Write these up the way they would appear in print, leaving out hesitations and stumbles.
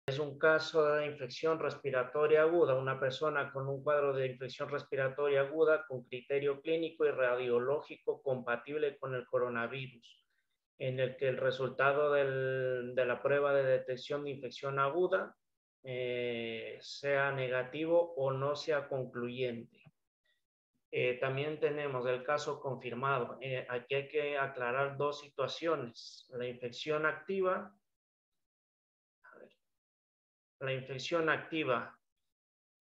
es un caso de infección respiratoria aguda, una persona con un cuadro de infección respiratoria aguda con criterio clínico y radiológico compatible con el coronavirus, en el que el resultado de la prueba de detección de infección aguda sea negativo o no sea concluyente. También tenemos el caso confirmado. Aquí hay que aclarar dos situaciones. La infección activa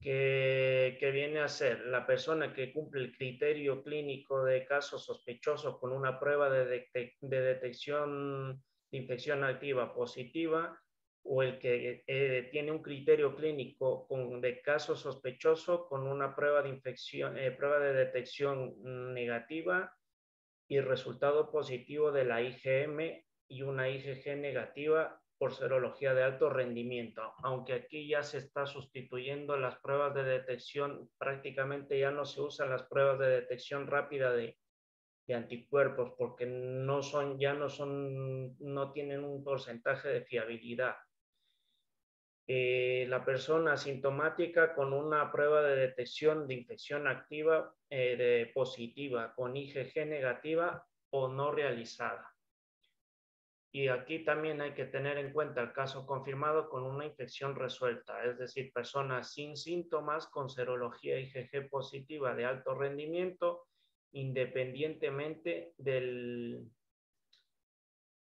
que viene a ser la persona que cumple el criterio clínico de caso sospechoso con una prueba de detección de infección activa positiva, o el que tiene un criterio clínico de caso sospechoso con una prueba prueba de detección negativa y resultado positivo de la IgM y una IgG negativa por serología de alto rendimiento, aunque aquí ya se está sustituyendo las pruebas de detección, prácticamente ya no se usan las pruebas de detección rápida de anticuerpos porque no tienen un porcentaje de fiabilidad. La persona asintomática con una prueba de detección de infección activa positiva con IgG negativa o no realizada. Y aquí también hay que tener en cuenta el caso confirmado con una infección resuelta, es decir, personas sin síntomas con serología IgG positiva de alto rendimiento, independientemente del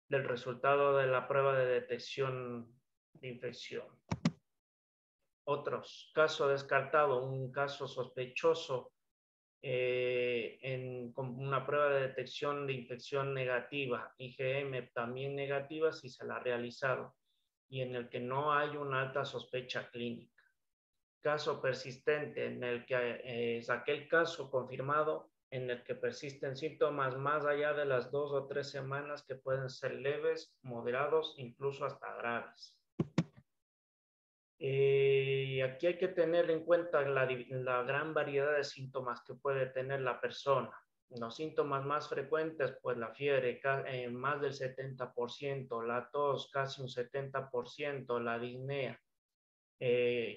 resultado de la prueba de detección de infección. Otros, caso descartado, un caso sospechoso con una prueba de detección de infección negativa, IgM también negativa si se la ha realizado, y en el que no hay una alta sospecha clínica. Caso persistente, en el que es aquel caso confirmado en el que persisten síntomas más allá de las 2 o 3 semanas, que pueden ser leves, moderados, incluso hasta graves. Aquí hay que tener en cuenta la gran variedad de síntomas que puede tener la persona. Los síntomas más frecuentes, pues la fiebre, más del 70%, la tos, casi un 70%, la disnea,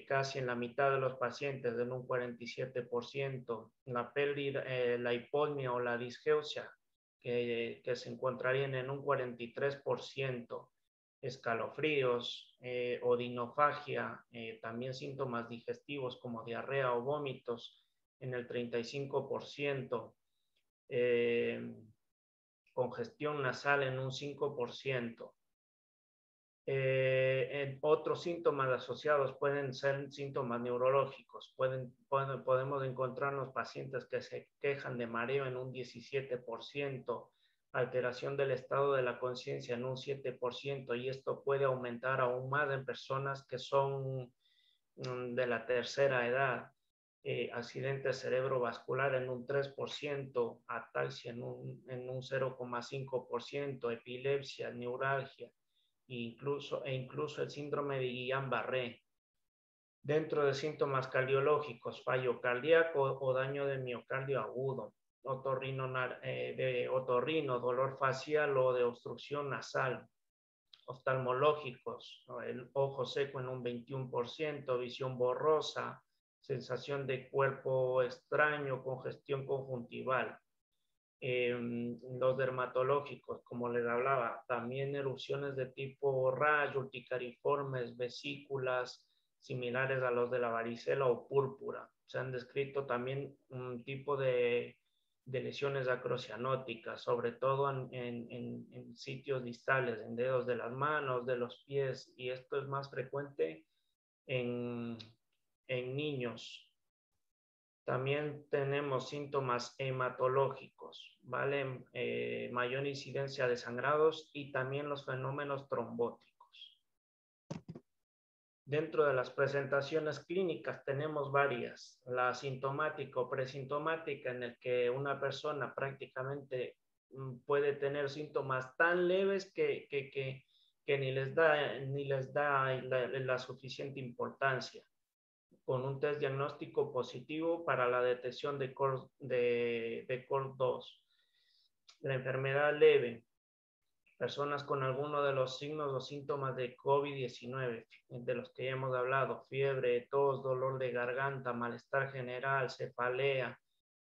casi en la mitad de los pacientes, en un 47%, la pérdida, la hipotimia o la disgeusia, que se encontrarían en un 43%, escalofríos, odinofagia, también síntomas digestivos como diarrea o vómitos en el 35%, congestión nasal en un 5%. Otros síntomas asociados pueden ser síntomas neurológicos. Podemos encontrarnos pacientes que se quejan de mareo en un 17%, alteración del estado de la conciencia en un 7%, y esto puede aumentar aún más en personas que son de la tercera edad. Accidente cerebrovascular en un 3%, ataxia en un 0,5%, epilepsia, neuralgia, incluso el síndrome de Guillain-Barré. Dentro de síntomas cardiológicos, fallo cardíaco o daño de miocardio agudo, otorrino, dolor facial o de obstrucción nasal. Oftalmológicos, el ojo seco en un 21%, visión borrosa, sensación de cuerpo extraño, congestión conjuntival. Los dermatológicos, como les hablaba, también erupciones de tipo rayo, urticariformes, vesículas similares a los de la varicela o púrpura. Se han descrito también un tipo de lesiones acrocianóticas, sobre todo en sitios distales, en dedos de las manos, de los pies, y esto es más frecuente en niños. También tenemos síntomas hematológicos, ¿vale? Mayor incidencia de sangrados y también los fenómenos trombóticos. Dentro de las presentaciones clínicas tenemos varias. La asintomática o presintomática, en el que una persona prácticamente puede tener síntomas tan leves que ni les da la suficiente importancia, con un test diagnóstico positivo para la detección de COR2. La enfermedad leve, Personas con alguno de los signos o síntomas de COVID-19, de los que ya hemos hablado, fiebre, tos, dolor de garganta, malestar general, cefalea,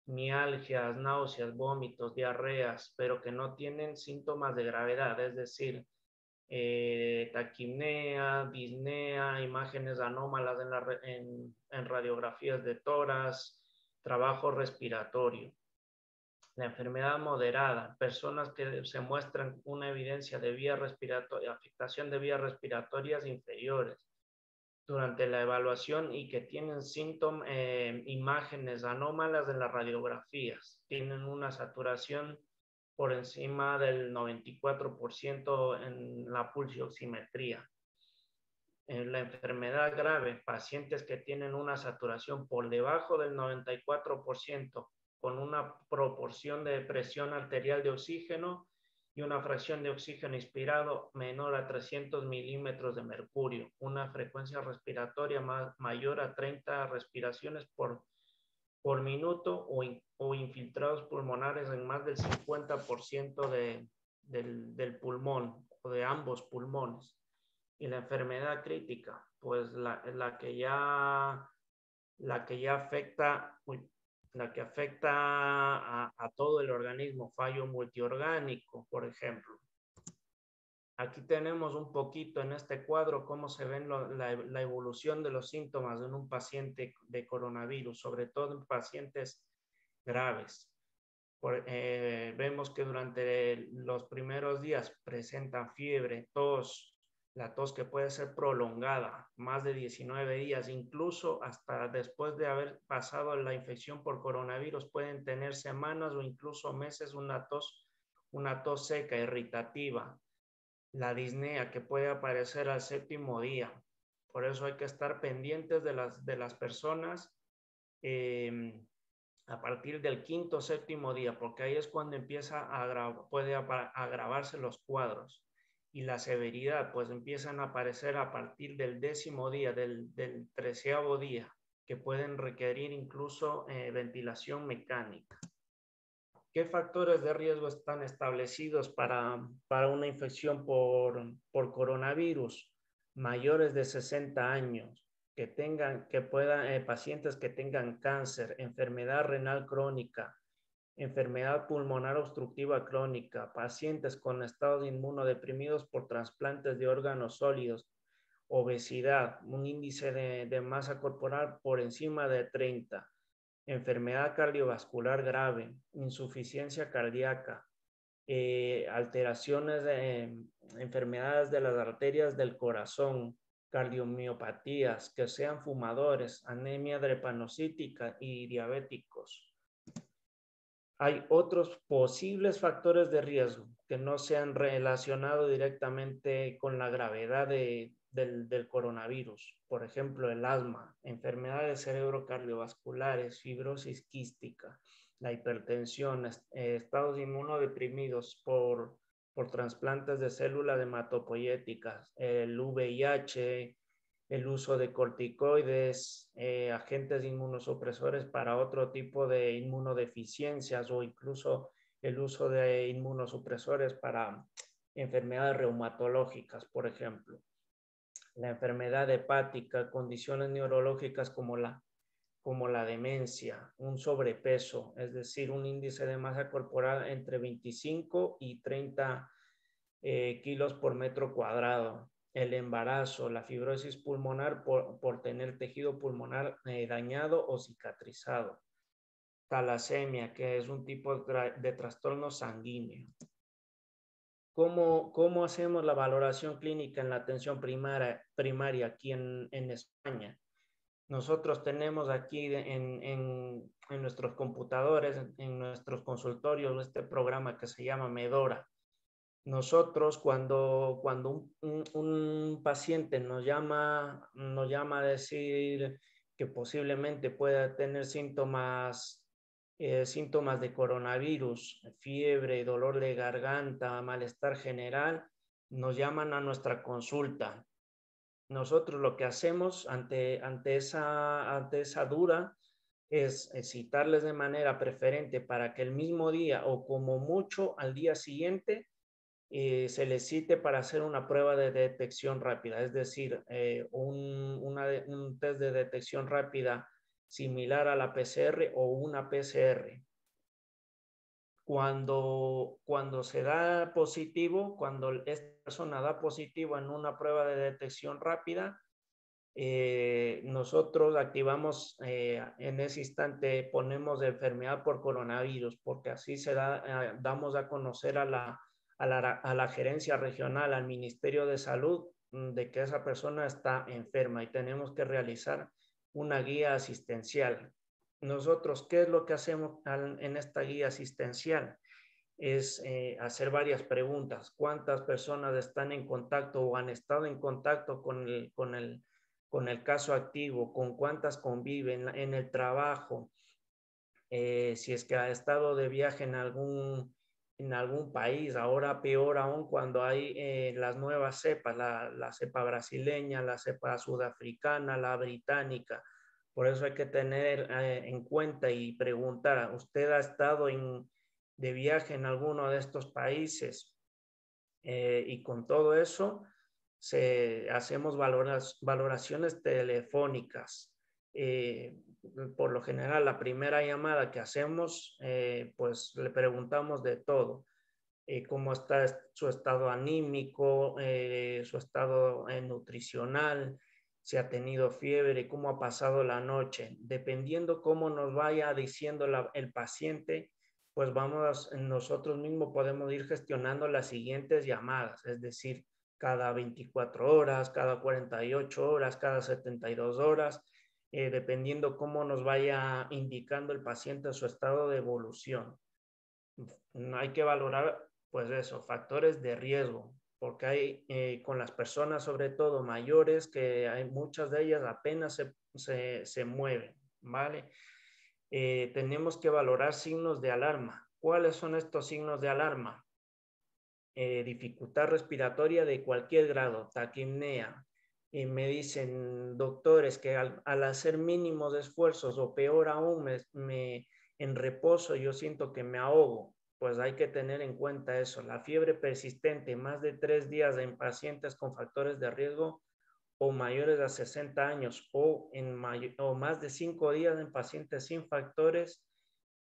mialgias, náuseas, vómitos, diarreas, pero que no tienen síntomas de gravedad, es decir, taquipnea, disnea, imágenes anómalas en radiografías de tórax, trabajo respiratorio. La enfermedad moderada, personas que se muestran una evidencia de vía respiratoria, afectación de vías respiratorias inferiores durante la evaluación y que tienen síntomas, imágenes anómalas en las radiografías, tienen una saturación por encima del 94% en la pulsioximetría. En la enfermedad grave, pacientes que tienen una saturación por debajo del 94%, con una proporción de presión arterial de oxígeno y una fracción de oxígeno inspirado menor a 300 milímetros de mercurio, una frecuencia respiratoria mayor a 30 respiraciones por minuto o infiltrados pulmonares en más del 50% del pulmón o de ambos pulmones. Y la enfermedad crítica, pues la que ya afecta, a todo el organismo, fallo multiorgánico, por ejemplo. Aquí tenemos un poquito en este cuadro cómo se ven la evolución de los síntomas en un paciente de coronavirus, sobre todo en pacientes graves. Vemos que durante los primeros días presentan fiebre, tos, la tos que puede ser prolongada, más de 19 días, incluso hasta después de haber pasado la infección por coronavirus, pueden tener semanas o incluso meses una tos seca, irritativa. La disnea que puede aparecer al séptimo día. Por eso hay que estar pendientes de las personas a partir del quinto o séptimo día, porque ahí es cuando puede agravarse los cuadros. Y la severidad, pues empiezan a aparecer a partir del 10º día, del 13º día, que pueden requerir incluso ventilación mecánica. ¿Qué factores de riesgo están establecidos para una infección por coronavirus? Mayores de 60 años, pacientes que tengan cáncer, enfermedad renal crónica, enfermedad pulmonar obstructiva crónica, pacientes con estados inmunodeprimidos por trasplantes de órganos sólidos, obesidad, un índice de masa corporal por encima de 30, enfermedad cardiovascular grave, insuficiencia cardíaca, alteraciones enfermedades de las arterias del corazón, cardiomiopatías, que sean fumadores, anemia drepanocítica y diabéticos. Hay otros posibles factores de riesgo que no se han relacionado directamente con la gravedad del coronavirus. Por ejemplo, el asma, enfermedades cerebrocardiovasculares, fibrosis quística, la hipertensión, estados inmunodeprimidos por trasplantes de células hematopoyéticas, el VIH, el uso de corticoides, agentes inmunosupresores para otro tipo de inmunodeficiencias o incluso el uso de inmunosupresores para enfermedades reumatológicas, por ejemplo. La enfermedad hepática, condiciones neurológicas como la demencia, un sobrepeso, es decir, un índice de masa corporal entre 25 y 30 kilos por metro cuadrado. El embarazo, la fibrosis pulmonar por tener tejido pulmonar dañado o cicatrizado. Talasemia, que es un tipo de trastorno sanguíneo. ¿Cómo hacemos la valoración clínica en la atención primaria aquí en España? Nosotros tenemos aquí en nuestros computadores, en nuestros consultorios, este programa que se llama Medora. Nosotros cuando un paciente nos llama a decir que posiblemente pueda tener síntomas de coronavirus, fiebre, dolor de garganta, malestar general, nos llaman a nuestra consulta. Nosotros lo que hacemos ante esa duda es citarles de manera preferente para que el mismo día o como mucho al día siguiente se les cite para hacer una prueba de detección rápida, es decir, un test de detección rápida similar a la PCR o una PCR. Cuando se da positivo, cuando esta persona da positivo en una prueba de detección rápida, nosotros activamos en ese instante, ponemos de enfermedad por coronavirus, porque así damos a conocer a la gerencia regional, al Ministerio de Salud, de que esa persona está enferma y tenemos que realizar una guía asistencial. Nosotros, ¿qué es lo que hacemos en esta guía asistencial? Es hacer varias preguntas. ¿Cuántas personas están en contacto o han estado en contacto con el caso activo? ¿Con cuántas conviven en el trabajo? Si es que ha estado de viaje en algún país, ahora peor aún cuando hay las nuevas cepas, la cepa brasileña, la cepa sudafricana, la británica. Por eso hay que tener en cuenta y preguntar, ¿usted ha estado de viaje en alguno de estos países? Y con todo eso hacemos valoraciones telefónicas. Por lo general, la primera llamada que hacemos, pues le preguntamos de todo. Cómo está su estado anímico, su estado nutricional, si ha tenido fiebre, cómo ha pasado la noche. Dependiendo cómo nos vaya diciendo el paciente, pues nosotros mismos podemos ir gestionando las siguientes llamadas, es decir, cada 24 horas, cada 48 horas, cada 72 horas, dependiendo cómo nos vaya indicando el paciente su estado de evolución. Hay que valorar, pues eso, factores de riesgo, porque hay con las personas, sobre todo mayores, que hay muchas de ellas apenas se mueven, ¿vale? Tenemos que valorar signos de alarma. ¿Cuáles son estos signos de alarma? Dificultad respiratoria de cualquier grado, taquipnea. Me dicen doctores que al hacer mínimos esfuerzos o peor aún, en reposo yo siento que me ahogo. Pues hay que tener en cuenta eso. La fiebre persistente, más de 3 días en pacientes con factores de riesgo o mayores a 60 años o más de 5 días en pacientes sin factores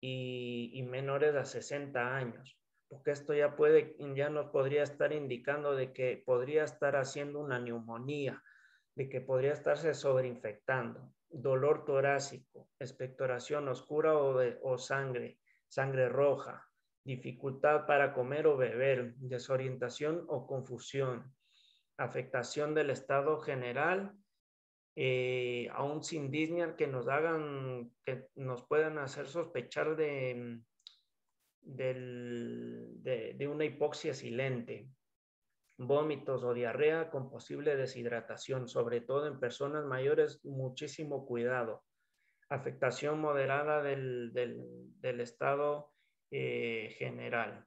y menores a 60 años, porque esto ya nos podría estar indicando de que podría estar haciendo una neumonía, de que podría estarse sobreinfectando, dolor torácico, expectoración oscura o sangre roja, dificultad para comer o beber, desorientación o confusión, afectación del estado general, aún sin disney que nos puedan hacer sospechar de una hipoxia silente, vómitos o diarrea con posible deshidratación, sobre todo en personas mayores, muchísimo cuidado, afectación moderada del estado general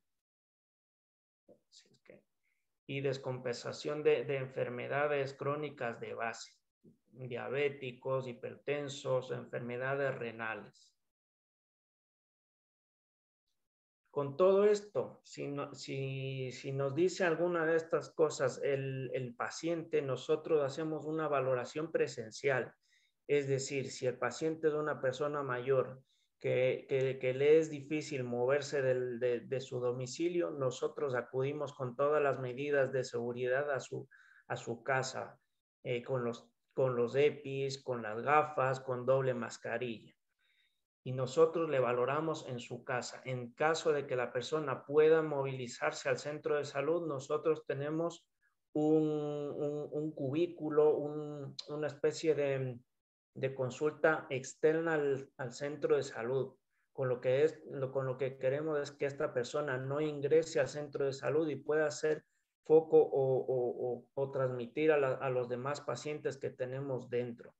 y descompensación de enfermedades crónicas de base, diabéticos, hipertensos, enfermedades renales. Con todo esto, si nos dice alguna de estas cosas el paciente, nosotros hacemos una valoración presencial. Es decir, si el paciente es una persona mayor que le es difícil moverse de su domicilio, nosotros acudimos con todas las medidas de seguridad a su casa, con los EPIs, con las gafas, con doble mascarilla. Y nosotros le valoramos en su casa. En caso de que la persona pueda movilizarse al centro de salud, nosotros tenemos un cubículo, una especie de consulta externa al centro de salud. Con lo que queremos es que esta persona no ingrese al centro de salud y pueda hacer foco o transmitir a los demás pacientes que tenemos dentro.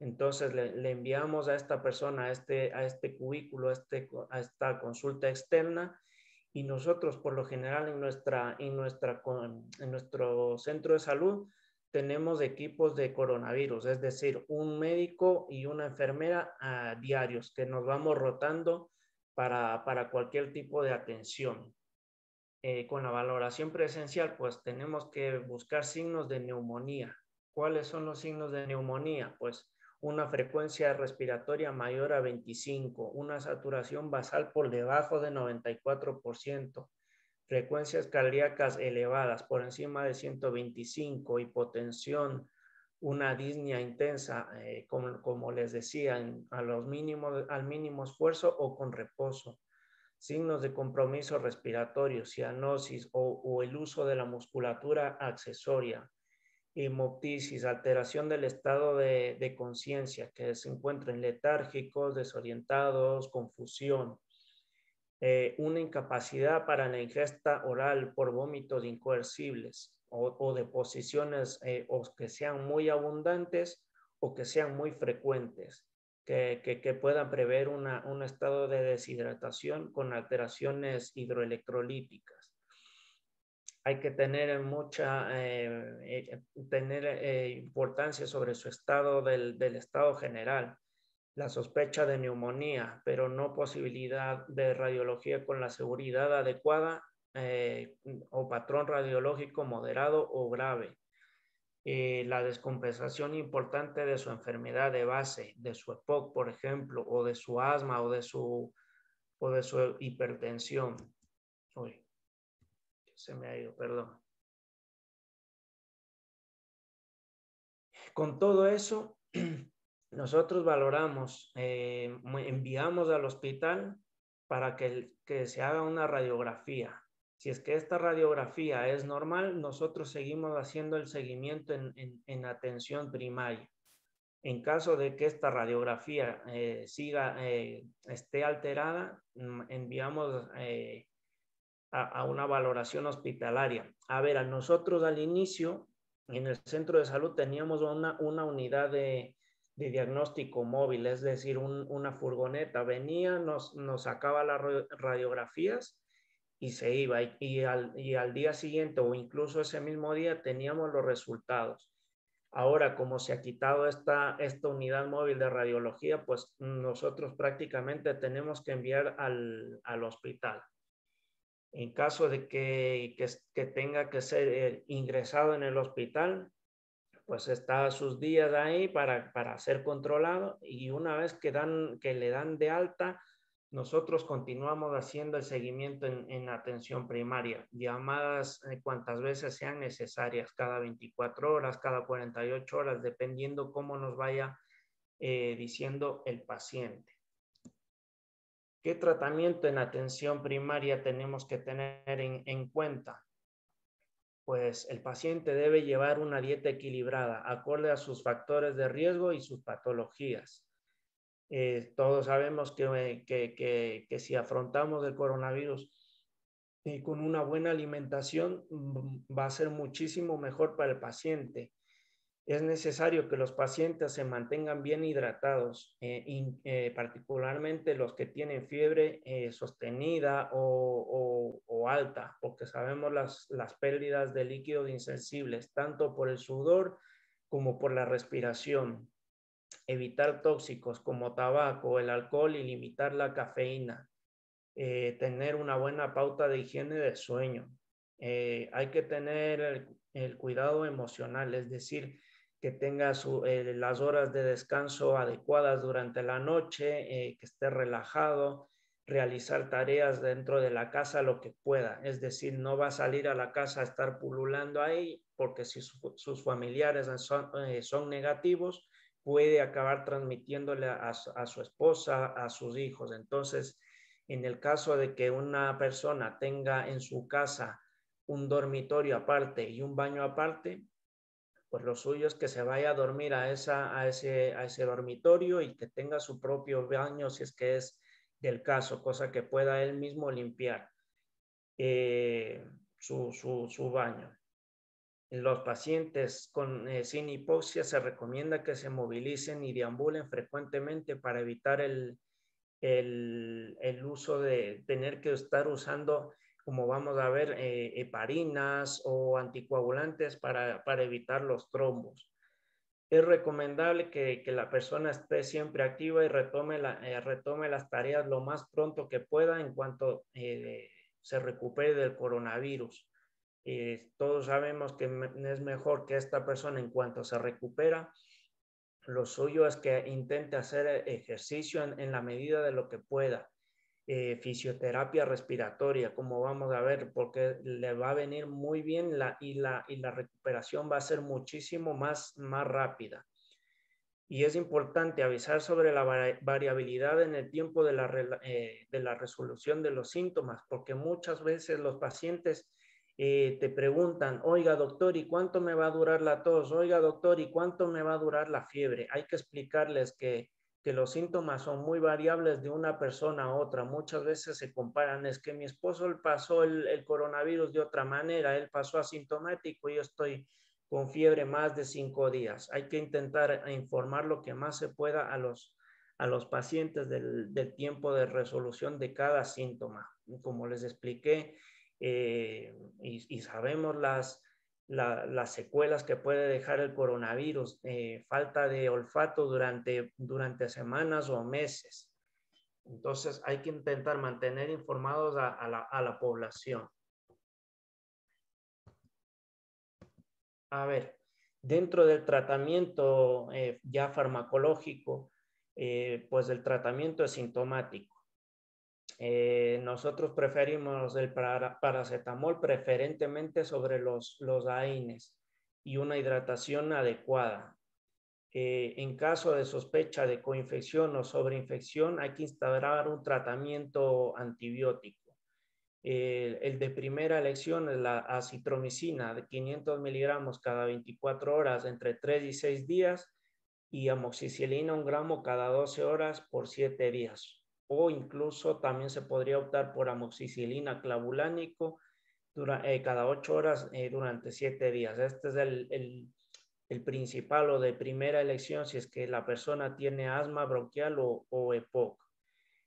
Entonces le enviamos a esta persona, a este cubículo, a esta consulta externa, y nosotros por lo general en nuestro centro de salud tenemos equipos de coronavirus, es decir, un médico y una enfermera diarios que nos vamos rotando para cualquier tipo de atención. con la valoración presencial, pues tenemos que buscar signos de neumonía. ¿Cuáles son los signos de neumonía? Pues una frecuencia respiratoria mayor a 25, una saturación basal por debajo de 94%, frecuencias cardíacas elevadas por encima de 125, hipotensión, una disnea intensa, como les decía, al mínimo esfuerzo o con reposo, signos de compromiso respiratorio, cianosis o el uso de la musculatura accesoria, hemoptisis, alteración del estado de conciencia, que se encuentren letárgicos, desorientados, confusión, una incapacidad para la ingesta oral por vómitos incoercibles o deposiciones o que sean muy abundantes o que sean muy frecuentes, que puedan prever un estado de deshidratación con alteraciones hidroelectrolíticas. Hay que tener importancia sobre su estado del estado general, la sospecha de neumonía, pero no posibilidad de radiología con la seguridad adecuada o patrón radiológico moderado o grave. La descompensación importante de su enfermedad de base, de su EPOC, por ejemplo, o de su asma o de su hipertensión. Uy, se me ha ido, perdón. Con todo eso, nosotros valoramos, enviamos al hospital para que se haga una radiografía. Si es que esta radiografía es normal, nosotros seguimos haciendo el seguimiento en atención primaria. En caso de que esta radiografía esté alterada, enviamos a una valoración hospitalaria. A ver, a nosotros al inicio, en el centro de salud teníamos una unidad de diagnóstico móvil, es decir, una furgoneta venía, nos sacaba las radiografías y se iba. Y al día siguiente o incluso ese mismo día teníamos los resultados. Ahora, como se ha quitado esta unidad móvil de radiología, pues nosotros prácticamente tenemos que enviar al hospital. En caso de que tenga que ser ingresado en el hospital, pues está a sus días ahí para ser controlado, y una vez que le dan de alta, nosotros continuamos haciendo el seguimiento en atención primaria, llamadas cuantas veces sean necesarias, cada 24 horas, cada 48 horas, dependiendo cómo nos vaya diciendo el paciente. ¿Qué tratamiento en atención primaria tenemos que tener en cuenta? Pues el paciente debe llevar una dieta equilibrada, acorde a sus factores de riesgo y sus patologías. Todos sabemos que si afrontamos el coronavirus con una buena alimentación, va a ser muchísimo mejor para el paciente. Es necesario que los pacientes se mantengan bien hidratados, particularmente los que tienen fiebre sostenida o alta, porque sabemos las pérdidas de líquidos insensibles, tanto por el sudor como por la respiración. Evitar tóxicos como tabaco, el alcohol y limitar la cafeína. Tener una buena pauta de higiene del sueño. Hay que tener el cuidado emocional, es decir, que tenga las horas de descanso adecuadas durante la noche, que esté relajado, realizar tareas dentro de la casa lo que pueda. Es decir, no va a salir a la casa a estar pululando ahí, porque si sus familiares son negativos, puede acabar transmitiéndole a su esposa, a sus hijos. Entonces, en el caso de que una persona tenga en su casa un dormitorio aparte y un baño aparte, pues lo suyo es que se vaya a dormir a ese dormitorio y que tenga su propio baño si es que es del caso, cosa que pueda él mismo limpiar su baño. En los pacientes sin hipoxia se recomienda que se movilicen y deambulen frecuentemente para evitar el uso de tener que estar usando, como vamos a ver, heparinas o anticoagulantes para evitar los trombos. Es recomendable que la persona esté siempre activa y retome las tareas lo más pronto que pueda en cuanto se recupere del coronavirus. Todos sabemos que es mejor que esta persona, en cuanto se recupera, lo suyo es que intente hacer ejercicio en la medida de lo que pueda. Fisioterapia respiratoria, como vamos a ver, porque le va a venir muy bien y la recuperación va a ser muchísimo más rápida. Y es importante avisar sobre la variabilidad en el tiempo de la resolución de los síntomas, porque muchas veces los pacientes te preguntan, oiga doctor, ¿y cuánto me va a durar la tos? Oiga doctor, ¿y cuánto me va a durar la fiebre? Hay que explicarles que los síntomas son muy variables de una persona a otra. Muchas veces se comparan, es que mi esposo pasó el coronavirus de otra manera, él pasó asintomático y yo estoy con fiebre más de 5 días. Hay que intentar informar lo que más se pueda a los pacientes del tiempo de resolución de cada síntoma. Como les expliqué, y sabemos las secuelas que puede dejar el coronavirus, falta de olfato durante semanas o meses. Entonces hay que intentar mantener informados a la población. A ver, dentro del tratamiento ya farmacológico, pues el tratamiento es sintomático. Nosotros preferimos el paracetamol preferentemente sobre los AINES y una hidratación adecuada. En caso de sospecha de coinfección o sobreinfección, hay que instaurar un tratamiento antibiótico. El de primera elección es la acitromicina de 500 miligramos cada 24 horas entre 3 y 6 días y amoxicilina 1 gramo cada 12 horas por 7 días. O incluso también se podría optar por amoxicilina clavulánico cada 8 horas durante 7 días. Este es el principal o de primera elección si es que la persona tiene asma bronquial o EPOC.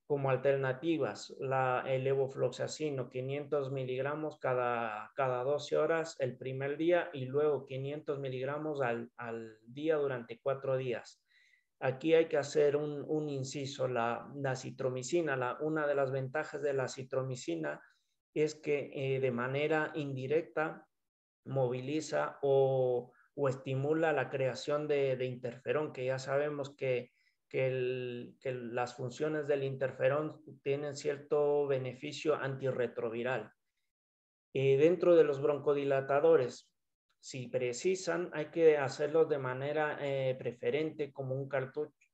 Como alternativas, el levofloxacino, 500 miligramos cada 12 horas el primer día y luego 500 miligramos al día durante 4 días. Aquí hay que hacer un inciso. La acitromicina, una de las ventajas de la acitromicina es que de manera indirecta moviliza o estimula la creación de interferón, que ya sabemos que las funciones del interferón tienen cierto beneficio antirretroviral. Dentro de los broncodilatadores, si precisan, hay que hacerlo de manera preferente como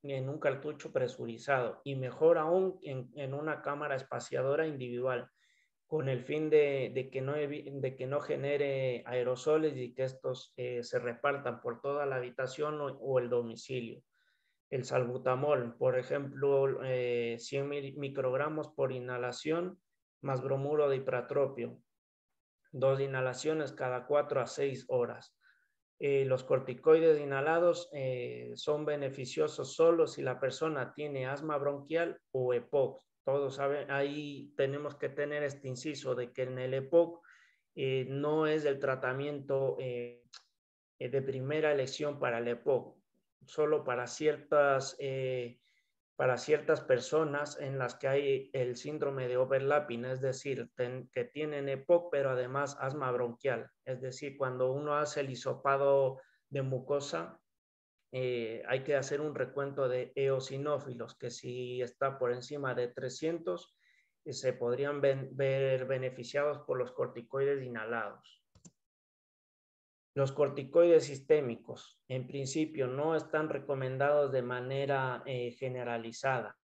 en un cartucho presurizado y mejor aún en una cámara espaciadora individual, con el fin de que no genere aerosoles y que estos se repartan por toda la habitación o el domicilio. El salbutamol, por ejemplo, 100 microgramos por inhalación más bromuro de ipratropio, 2 inhalaciones cada 4 a 6 horas. Los corticoides inhalados son beneficiosos solo si la persona tiene asma bronquial o EPOC. Todos saben, ahí tenemos que tener este inciso de que en el EPOC no es el tratamiento de primera elección para el EPOC, solo para ciertas personas en las que hay el síndrome de overlapping, es decir, que tienen EPOC, pero además asma bronquial. Es decir, cuando uno hace el hisopado de mucosa, hay que hacer un recuento de eosinófilos, que si está por encima de 300, se podrían ver beneficiados por los corticoides inhalados. Los corticoides sistémicos, en principio, no están recomendados de manera generalizada.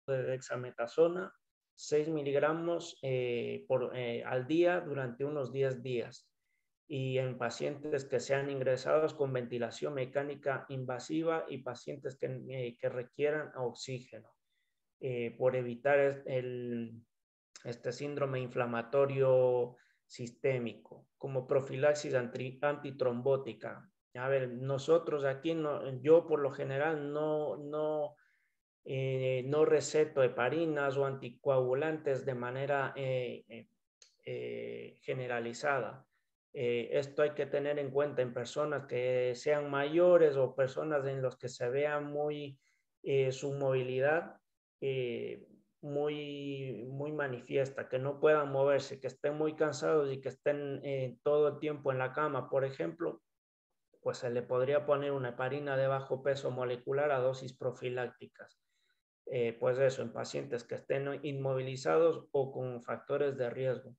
De dexametasona, 6 miligramos al día durante unos 10 días. Y en pacientes que sean ingresados con ventilación mecánica invasiva y pacientes que requieran oxígeno, por evitar este síndrome inflamatorio sistémico, como profilaxis antitrombótica. A ver, nosotros aquí, yo por lo general no receto heparinas o anticoagulantes de manera generalizada. Esto hay que tener en cuenta en personas que sean mayores o personas en las que se vea muy su movilidad muy manifiesta, que no puedan moverse, que estén muy cansados y que estén todo el tiempo en la cama, por ejemplo, pues se le podría poner una heparina de bajo peso molecular a dosis profilácticas. Pues eso, en pacientes que estén inmovilizados o con factores de riesgo.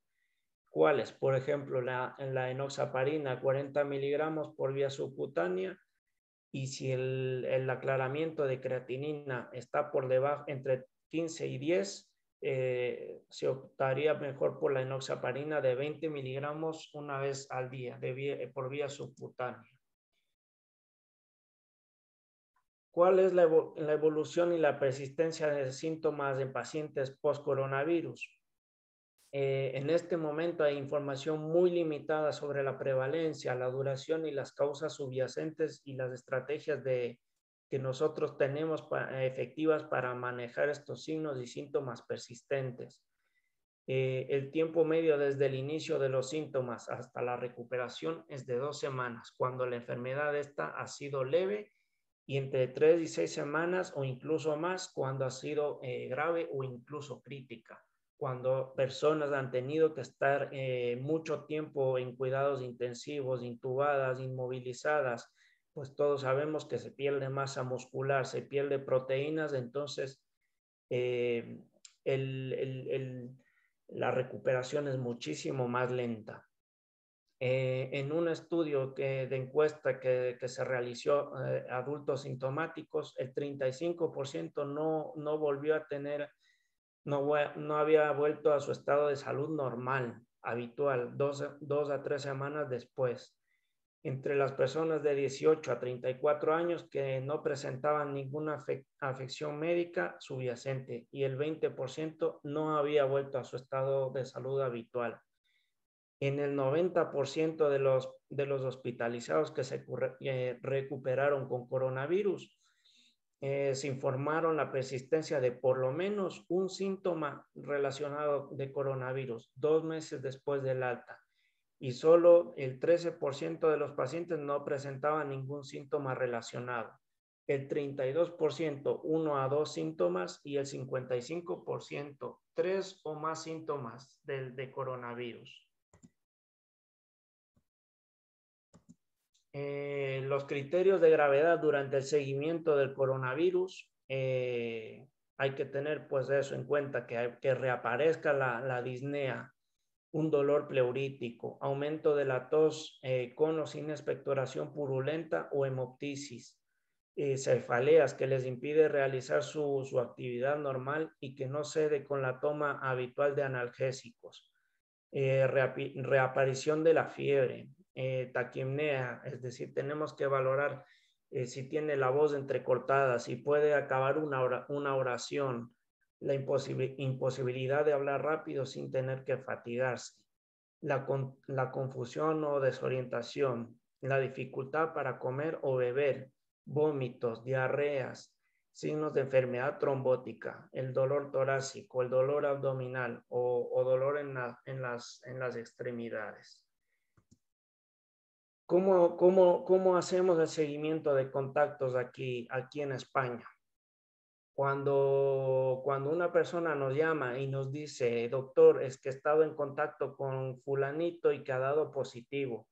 ¿Cuáles? Por ejemplo, la enoxaparina, 40 miligramos por vía subcutánea, y si el aclaramiento de creatinina está por debajo, entre 15 y 10, se optaría mejor por la enoxaparina de 20 miligramos una vez al día, por vía subcutánea. ¿Cuál es la evolución y la persistencia de síntomas en pacientes post-coronavirus? En este momento hay información muy limitada sobre la prevalencia, la duración y las causas subyacentes y las estrategias que nosotros tenemos efectivas para manejar estos signos y síntomas persistentes. El tiempo medio desde el inicio de los síntomas hasta la recuperación es de 2 semanas, cuando la enfermedad esta ha sido leve, y entre 3 y 6 semanas o incluso más cuando ha sido grave o incluso crítica, cuando personas han tenido que estar mucho tiempo en cuidados intensivos, intubadas, inmovilizadas, pues todos sabemos que se pierde masa muscular, se pierde proteínas, entonces la recuperación es muchísimo más lenta. En un estudio de encuesta que se realizó a adultos sintomáticos, el 35% no volvió a tener, no había vuelto a su estado de salud normal, habitual, 2 a 3 semanas después. Entre las personas de 18 a 34 años que no presentaban ninguna afección médica subyacente, y el 20% no había vuelto a su estado de salud habitual. En el 90% de los hospitalizados que se recuperaron con coronavirus, se informaron la persistencia de por lo menos un síntoma relacionado de coronavirus 2 meses después del alta, y solo el 13% de los pacientes no presentaban ningún síntoma relacionado. El 32% 1 a 2 síntomas y el 55% 3 o más síntomas de coronavirus. Los criterios de gravedad durante el seguimiento del coronavirus, hay que tener pues eso en cuenta, que reaparezca la disnea, un dolor pleurítico, aumento de la tos con o sin expectoración purulenta o hemoptisis, cefaleas que les impide realizar su actividad normal y que no cede con la toma habitual de analgésicos, reaparición de la fiebre, taquimnea, es decir, tenemos que valorar si tiene la voz entrecortada, si puede acabar una oración, la imposibilidad de hablar rápido sin tener que fatigarse, la confusión o desorientación, la dificultad para comer o beber, vómitos, diarreas, signos de enfermedad trombótica, el dolor torácico, el dolor abdominal o dolor en las extremidades. ¿Cómo hacemos el seguimiento de contactos aquí en España? Cuando una persona nos llama y nos dice, doctor, es que he estado en contacto con fulanito y que ha dado positivo,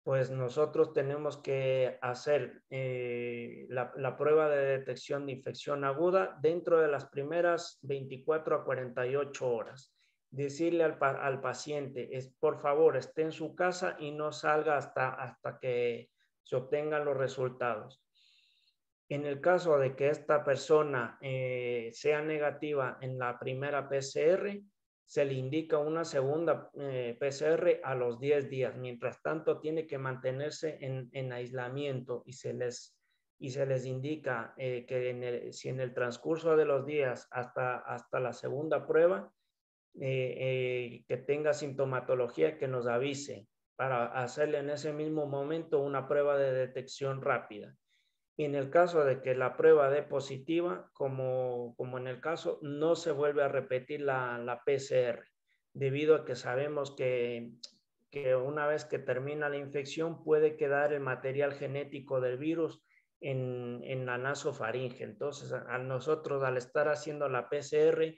pues nosotros tenemos que hacer la prueba de detección de infección aguda dentro de las primeras 24 a 48 horas. Decirle al paciente, por favor, esté en su casa y no salga hasta que se obtengan los resultados. En el caso de que esta persona sea negativa en la primera PCR, se le indica una segunda PCR a los 10 días. Mientras tanto, tiene que mantenerse en aislamiento y se les indica que si en el transcurso de los días hasta la segunda prueba, que tenga sintomatología, que nos avise para hacerle en ese mismo momento una prueba de detección rápida. Y en el caso de que la prueba dé positiva, como en el caso, no se vuelve a repetir la PCR. debido a que sabemos que una vez que termina la infección puede quedar el material genético del virus en la nasofaringe. Entonces, a nosotros al estar haciendo la PCR,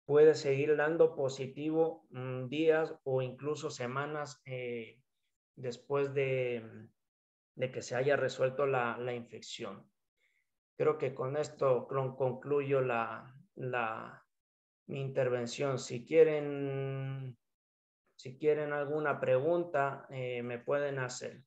puede seguir dando positivo días o incluso semanas después de que se haya resuelto la infección. Creo que con esto concluyo mi intervención. Si quieren alguna pregunta, me pueden hacer.